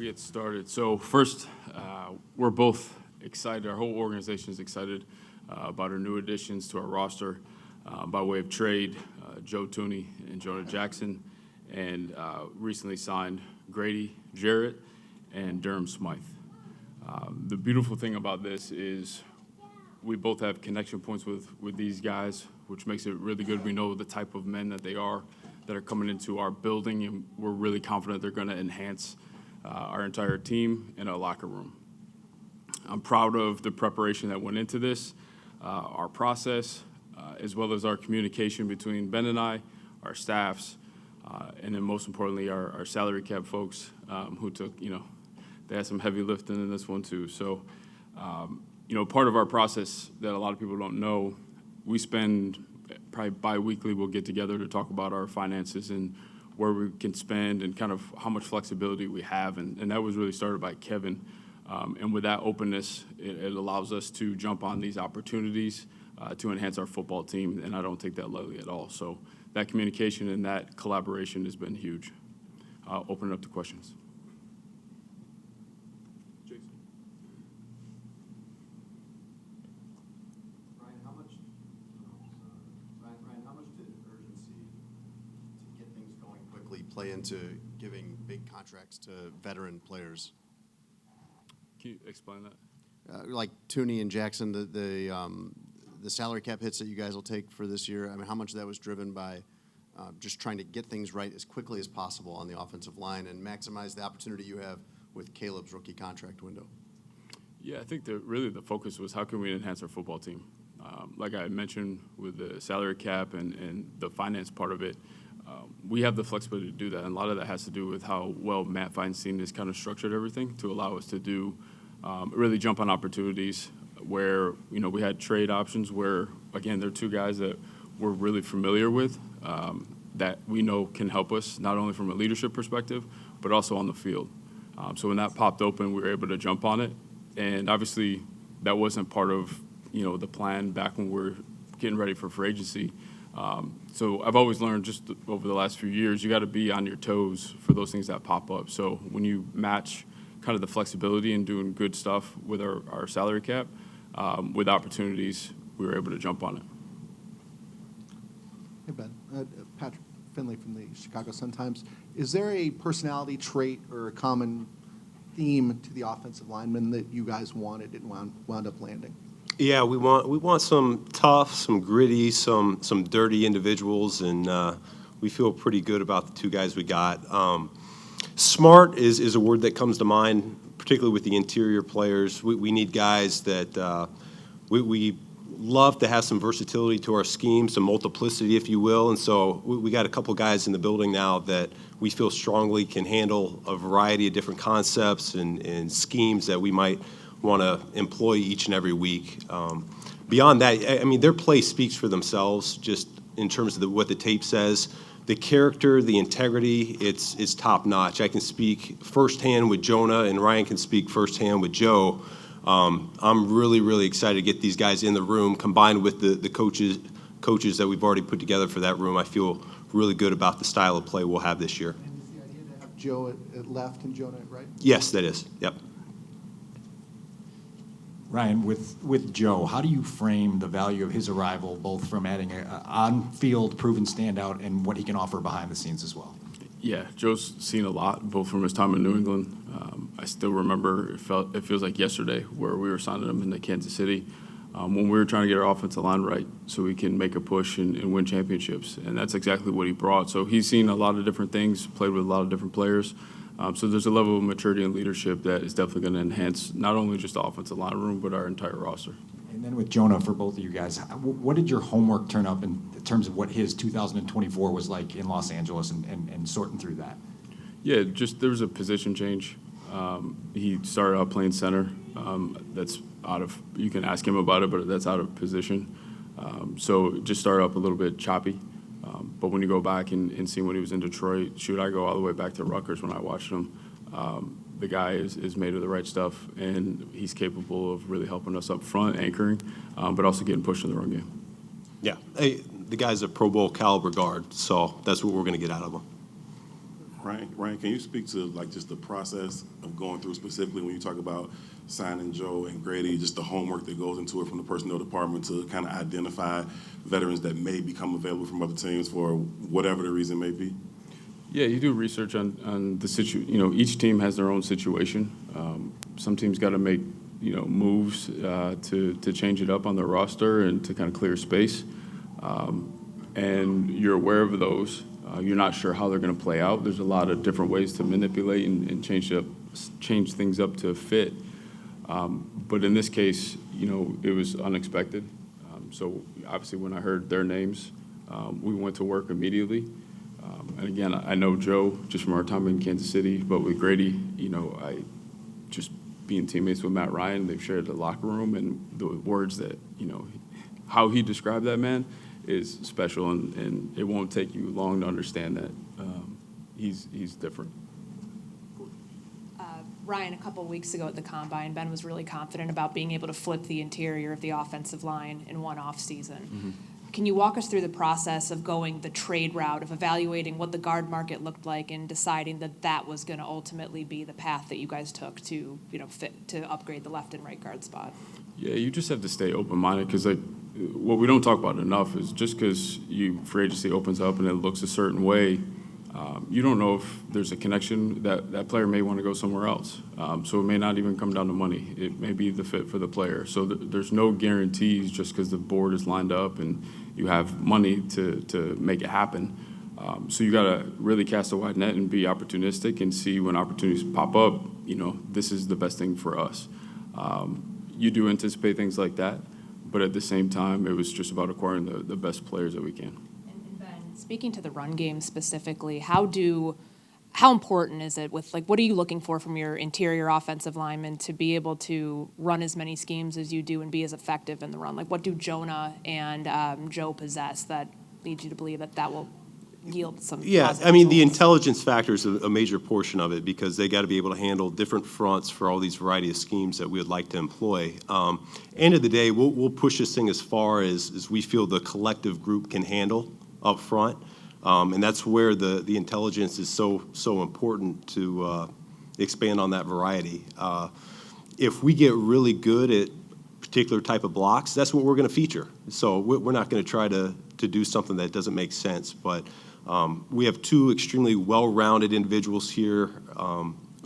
we get started, so first, we're both excited. Our whole organization is excited about our new additions to our roster by way of trade, Joe Thuney and Jonah Jackson, and recently signed Grady Jarrett and Durham Smythe. The beautiful thing about this is we both have connection points with these guys, which makes it really good. We know the type of men that they are that are coming into our building, and we're really confident they're going to enhance our entire team and our locker room. I'm proud of the preparation that went into this, our process, as well as our communication between Ben and I, our staffs, and then most importantly, our salary cap folks who took, they had some heavy lifting in this one too. So, part of our process that a lot of people don't know, we spend probably bi-weekly, we'll get together to talk about our finances and where we can spend and kind of how much flexibility we have. And that was really started by Kevin. And with that openness, it allows us to jump on these opportunities to enhance our football team, and I don't take that lightly at all. So that communication and that collaboration has been huge. I'll open it up to questions. Jason. Ryan, how much did urgency to get things going quickly play into giving big contracts to veteran players? Can you explain that? Like Thuney and Jackson, the salary cap hits that you guys will take for this year, I mean, how much of that was driven by just trying to get things right as quickly as possible on the offensive line and maximize the opportunity you have with Caleb's rookie contract window? Yeah, I think really the focus was how can we enhance our football team? Like I mentioned with the salary cap and the finance part of it, we have the flexibility to do that. And a lot of that has to do with how well Matt Feinstein has kind of structured everything to allow us to do really jump on opportunities where, we had trade options where, again, they're two guys that we're really familiar with that we know can help us not only from a leadership perspective, but also on the field. So when that popped open, we were able to jump on it. And obviously that wasn't part of, the plan back when we were getting ready for free agency. So I've always learned just over the last few years, you got to be on your toes for those things that pop up. So when you match kind of the flexibility and doing good stuff with our salary cap, with opportunities, we were able to jump on it. Hey, Ben. Patrick Finley from the Chicago Sun-Times. Is there a personality trait or a common theme to the offensive linemen that you guys wanted and wound up landing? Yeah, we want some tough, some gritty, some dirty individuals, and we feel pretty good about the two guys we got. Smart is a word that comes to mind, particularly with the interior players. We need guys that we love to have some versatility to our scheme, some multiplicity, if you will. And so we got a couple guys in the building now that we feel strongly can handle a variety of different concepts and schemes that we might want to employ each and every week. Beyond that, I mean, their play speaks for themselves just in terms of what the tape says. The character, the integrity, it's top notch. I can speak firsthand with Jonah, and Ryan can speak firsthand with Joe. I'm really, really excited to get these guys in the room, combined with the coaches that we've already put together for that room. I feel really good about the style of play we'll have this year. And is the idea to have Joe at left and Jonah at right? Yes, that is. Yep. Ryan, with Joe, how do you frame the value of his arrival, both from adding an on-field proven standout and what he can offer behind the scenes as well? Yeah, Joe's seen a lot, both from his time in New England. I still remember, it feels like yesterday, where we were signing him into Kansas City when we were trying to get our offensive line right so we can make a push and win championships. And that's exactly what he brought. So he's seen a lot of different things, played with a lot of different players. So there's a level of maturity and leadership that is definitely going to enhance not only just the offensive line room, but our entire roster. And then with Jonah, for both of you guys, what did your homework turn up in terms of what his 2024 was like in Los Angeles and sorting through that? Yeah, just there was a position change. He started out playing center. That's out of, you can ask him about it, but that's out of position. So it just started up a little bit choppy. But when you go back and see when he was in Detroit, I go all the way back to Rutgers when I watched him. The guy is made of the right stuff, and he's capable of really helping us up front, anchoring, but also getting pushed in the run game. Yeah, the guy's a Pro Bowl caliber guard, so that's what we're going to get out of him. Ryan, can you speak to like just the process of going through specifically when you talk about signing Joe and Grady, just the homework that goes into it from the personnel department to kind of identify veterans that may become available from other teams for whatever the reason may be? Yeah, you do research on the each team has their own situation. Some teams got to make, moves to change it up on their roster and to kind of clear space. And you're aware of those. You're not sure how they're going to play out. There's a lot of different ways to manipulate and change things up to fit. But in this case, it was unexpected. So obviously when I heard their names, we went to work immediately. And again, I know Joe just from our time in Kansas City, but with Grady, I just being teammates with Matt Ryan, they've shared the locker room, and the words that, how he described that man is special, and it won't take you long to understand that he's different. Ryan, a couple weeks ago at the Combine, Ben was really confident about being able to flip the interior of the offensive line in one off season. Mm-hmm. Can you walk us through the process of going the trade route, of evaluating what the guard market looked like and deciding that was going to ultimately be the path that you guys took to, fit to upgrade the left and right guard spot? Yeah, you just have to stay open-minded because, what we don't talk about enough is just because free agency opens up and it looks a certain way, you don't know if there's a connection that player may want to go somewhere else. So it may not even come down to money. It may be the fit for the player. So there's no guarantees just because the board is lined up and you have money to make it happen. So you got to really cast a wide net and be opportunistic and see when opportunities pop up, this is the best thing for us. You do anticipate things like that, but at the same time, it was just about acquiring the best players that we can. And Ben, speaking to the run game specifically, how important is it what are you looking for from your interior offensive linemen to be able to run as many schemes as you do and be as effective in the run? What do Jonah and Joe possess that leads you to believe that will yield some positive the results? intelligence factor is a major portion of it because they got to be able to handle different fronts for all these variety of schemes that we would like to employ. End of the day, we'll push this thing as far as we feel the collective group can handle up front. And that's where the intelligence is so important to expand on that variety. If we get really good at particular type of blocks, that's what we're going to feature. So we're not going to try to do something that doesn't make sense. But we have two extremely well-rounded individuals here.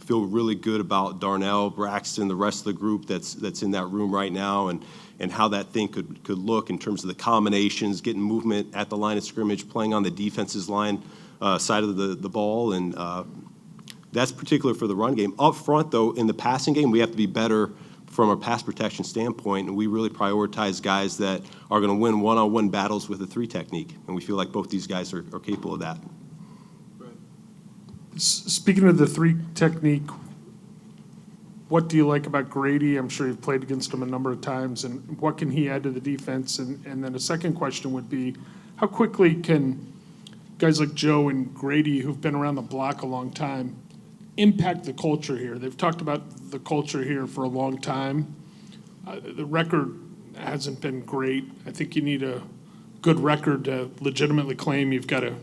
Feel really good about Darnell, Braxton, the rest of the group that's in that room right now, and how that thing could look in terms of the combinations, getting movement at the line of scrimmage, playing on the defense's line side of the ball, and that's particular for the run game. Up front, though, in the passing game, we have to be better from a pass protection standpoint, and we really prioritize guys that are going to win one-on-one battles with a 3 technique, and we feel like both these guys are capable of that. Speaking of the 3 technique, what do you like about Grady? I'm sure you've played against him a number of times, and what can he add to the defense? And then a second question would be, how quickly can guys like Joe and Grady, who've been around the block a long time, impact the culture here? They've talked about the culture here for a long time. The record hasn't been great. I think you need a good record to legitimately claim you've got a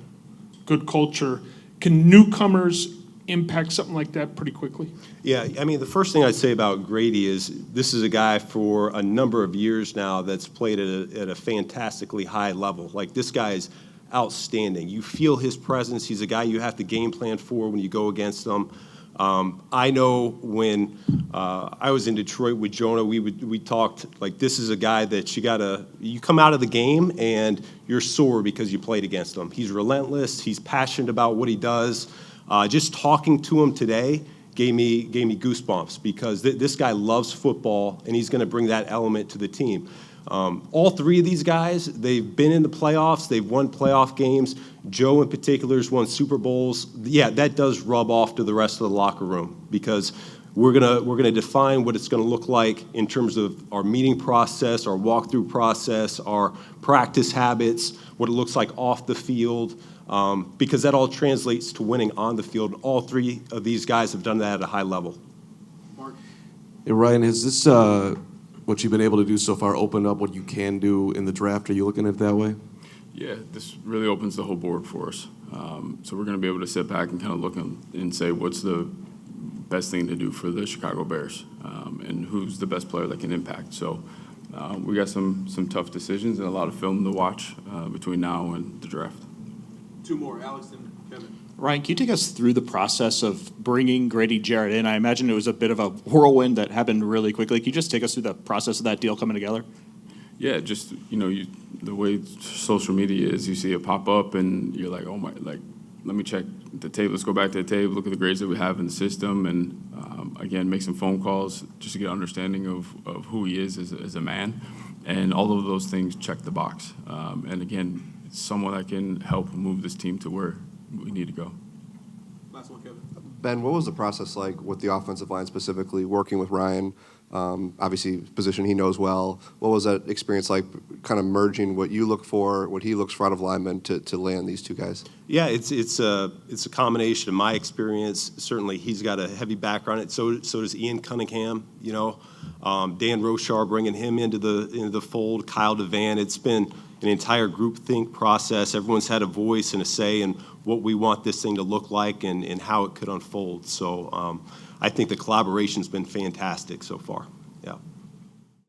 good culture. Can newcomers impact something like that pretty quickly? Yeah, the first thing I'd say about Grady is this is a guy for a number of years now that's played at a fantastically high level. Like, this guy is outstanding. You feel his presence. He's a guy you have to game plan for when you go against him. I know when I was in Detroit with Jonah, we talked like this is a guy that you come out of the game and you're sore because you played against him. He's relentless. He's passionate about what he does. Just talking to him today gave me goosebumps because this guy loves football and he's going to bring that element to the team. All 3 of these guys, they've been in the playoffs. They've won playoff games. Joe in particular has won Super Bowls. Yeah, that does rub off to the rest of the locker room because we're gonna define what it's gonna look like in terms of our meeting process, our walkthrough process, our practice habits, what it looks like off the field, because that all translates to winning on the field. All 3 of these guys have done that at a high level. Hey, Ryan, has this what you've been able to do so far opened up what you can do in the draft? Are you looking at it that way? Yeah, this really opens the whole board for us. So we're going to be able to sit back and kind of look and say what's the best thing to do for the Chicago Bears, and who's the best player that can impact. So we got some tough decisions and a lot of film to watch between now and the draft. Two more, Alex and Kevin. Ryan, can you take us through the process of bringing Grady Jarrett in? I imagine it was a bit of a whirlwind that happened really quickly. Can you just take us through the process of that deal coming together? Yeah, just, the way social media is, you see it pop up and you're like, oh my, like, let me check the tape. Let's go back to the tape, look at the grades that we have in the system, and again, make some phone calls just to get an understanding of who he is as a man. And all of those things check the box. And again, someone that can help move this team to where we need to go. Last one, Kevin. Ben, what was the process like with the offensive line specifically, working with Ryan? Obviously, position he knows well. What was that experience like, kind of merging what you look for, what he looks for out of linemen to land these two guys? Yeah, it's a combination of my experience. Certainly, he's got a heavy background. So does Ian Cunningham. Dan Rochar, bringing him into the fold. Kyle DeVan. It's been an entire groupthink process. Everyone's had a voice and a say in what we want this thing to look like and how it could unfold. So I think the collaboration's been fantastic so far. Yeah.